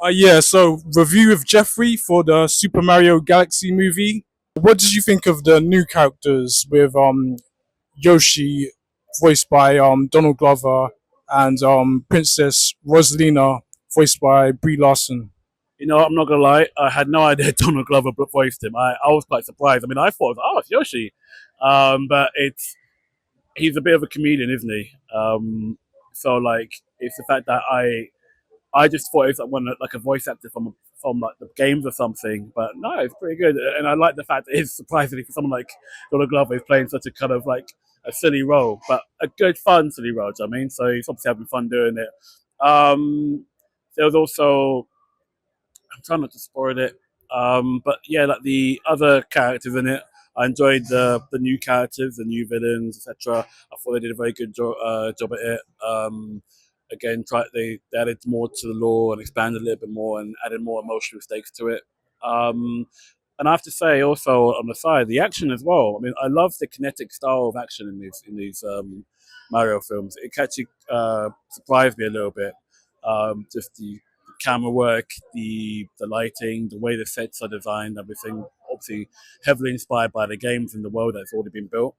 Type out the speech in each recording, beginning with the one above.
Yeah, so review with Jeffrey for the Super Mario Galaxy movie. What did you think of the new characters with Yoshi, voiced by Donald Glover, and Princess Rosalina, voiced by Brie Larson? You know, I'm not gonna lie, I had no idea Donald Glover voiced him. I was quite surprised. I mean, I thought, oh, it's Yoshi, but it's he's a bit of a comedian, isn't he? So like, it's the fact that I just thought it was like one like a voice actor from like the games or something. But no, it's pretty good, and I like the fact that it's surprisingly for someone like Donald Glover is playing such a kind of like a silly role, but a good fun silly role. Do you know what I mean? So he's obviously having fun doing it. There was also I'm trying not to spoil it, but yeah, like the other characters in it. I enjoyed the new characters, the new villains, etc. I thought they did a very good job at it. Again, they added more to the lore and expanded a little bit more and added more emotional stakes to it. Um, and I have to say, also on the side, the action as well. I mean, I love the kinetic style of action in these Mario films. It actually surprised me a little bit. Just the camera work, the lighting, the way the sets are designed, everything. Obviously, heavily inspired by the games and the world that's already been built.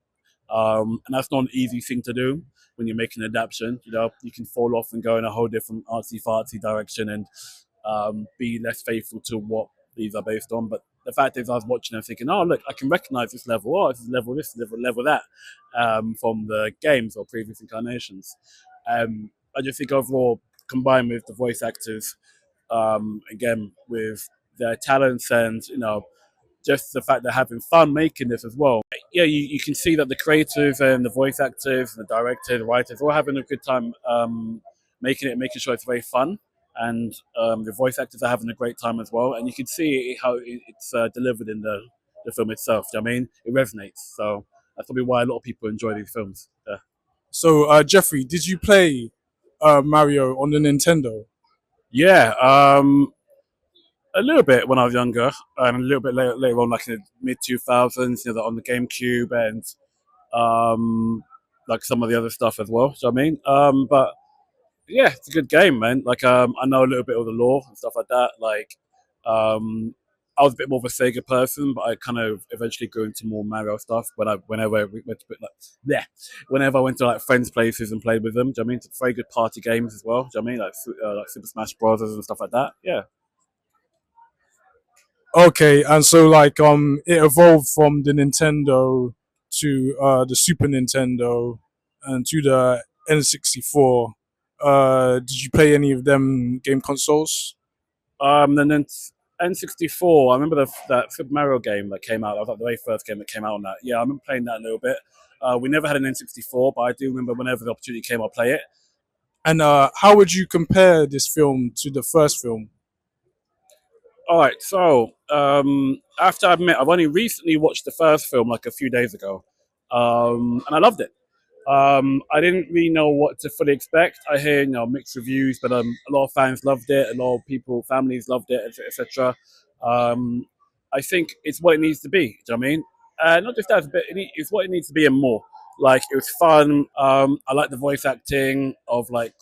And that's not an easy thing to do when you're making an adaptation. You know, you can fall off and go in a whole different artsy fartsy direction and be less faithful to what these are based on. But the fact is, I was watching them thinking, oh, look, I can recognize this level. Oh, this level, level that from the games or previous incarnations. I just think overall, combined with the voice actors, again, with their talents and, you know, just the fact they're having fun making this as well. Yeah, you can see that the creators and the voice actors, the director, the writers, all having a good time making sure it's very fun, and the voice actors are having a great time as well. And you can see how it's delivered in the film itself. Do you know what I mean? It resonates. So that's probably why a lot of people enjoy these films. Yeah. So, Jeffrey, did you play Mario on the Nintendo? Yeah, a little bit when I was younger, and a little bit later on, like in the mid 2000s, you know, on the GameCube and um, like some of the other stuff as well. So I mean, but yeah, it's a good game, man. Like I know a little bit of the lore and stuff like that. Like I was a bit more of a Sega person, but I kind of eventually grew into more Mario stuff whenever we went to yeah, whenever I went to like friends' places and played with them. Do you know what I mean? It's very good party games as well. Do you know what I mean? Like Super Smash Brothers and stuff like that. Yeah. Okay, and so like it evolved from the Nintendo to the Super Nintendo and to the N64. Did you play any of them game consoles? And then N64. I remember that Super Mario game that came out. That was like the very first game that came out on that. Yeah, I remember playing that a little bit. We never had an N64, but I do remember whenever the opportunity came, I'll play it. And how would you compare this film to the first film? All right, so I have to admit, I've only recently watched the first film like a few days ago, and I loved it. I didn't really know what to fully expect. I hear mixed reviews, but a lot of fans loved it. A lot of people, families loved it, etc. Um, I think it's what it needs to be. Do you know what I mean? Not just that, but it's what it needs to be and more. Like it was fun. I like the voice acting of like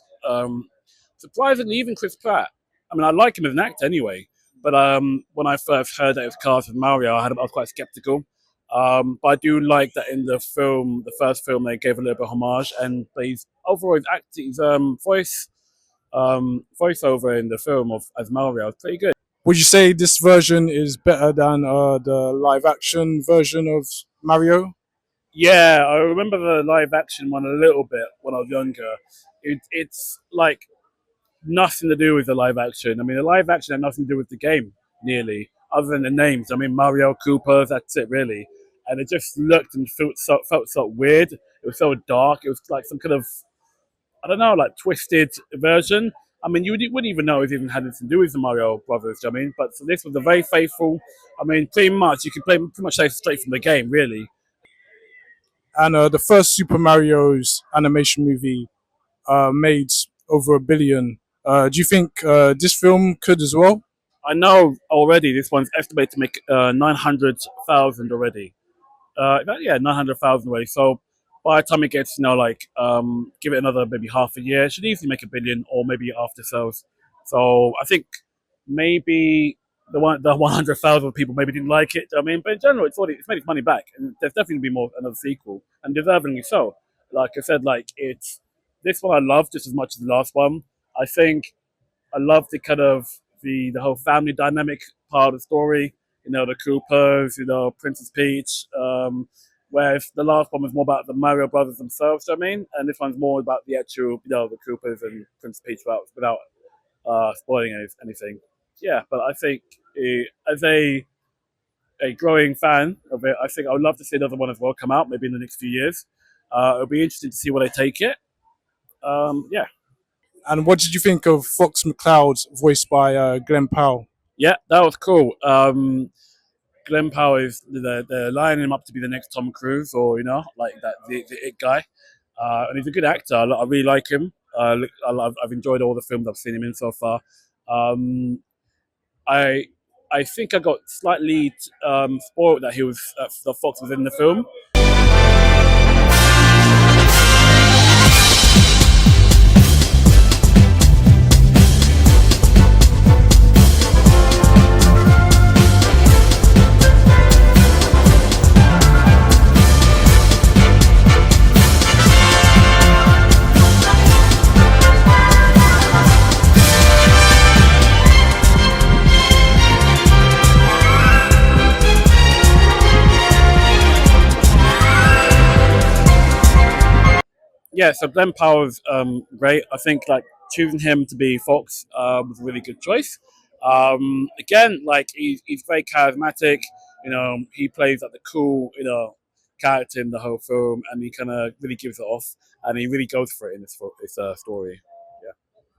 surprisingly even Chris Pratt. I mean, I like him as an actor anyway. But when I first heard that it was cast with Mario, I was quite skeptical. But I do like that in the film, the first film, they gave a little bit of homage, and his overall his acting, his voiceover in the film of as Mario is pretty good. Would you say this version is better than the live action version of Mario? Yeah, I remember the live action one a little bit when I was younger. It's like nothing to do with the live action. I mean, the live action had nothing to do with the game, nearly, other than the names. I mean, Mario Cooper, that's it, really. And it just looked and felt so weird. It was so dark. It was like some kind of, I don't know, like twisted version. I mean, wouldn't even know it even had anything to do with the Mario Brothers. I mean, but so this was a very faithful. I mean, pretty much you could play pretty much straight from the game, really. And the first Super Mario's animation movie made over 1 billion. Do you think this film could as well? I know already this one's estimated to make 900,000 already. Yeah, 900,000 already. So by the time it gets, like, give it another maybe half a year, it should easily make 1 billion or maybe after sales. So I think maybe the 100,000 people maybe didn't like it. I mean, but in general, it's made its money back, and there's definitely gonna be more another sequel, and deservingly so. Like I said, like it's this one I love just as much as the last one. I think I love the kind of the whole family dynamic part of the story. You know, the Coopers, Princess Peach. Whereas the last one was more about the Mario brothers themselves. I mean, and this one's more about the actual, the Coopers and Princess Peach without spoiling anything. Yeah, but I think as a growing fan of it, I think I would love to see another one as well come out, maybe in the next few years. It'll be interesting to see where they take it. Yeah, And what did you think of Fox McCloud, voiced by Glenn Powell? yeah, that was cool. Glenn Powell is they're lining him up to be the next Tom Cruise, or like that the it guy, and he's a good actor. I really like him. I've enjoyed all the films I've seen him in so far. Um, I I think I got slightly spoiled that he was the Fox was in the film. Yeah, so Glenn Powell's great. I think like choosing him to be Fox was a really good choice. Again, like he's very charismatic. He plays like the cool, character in the whole film, and he kind of really gives it off, and he really goes for it in this story.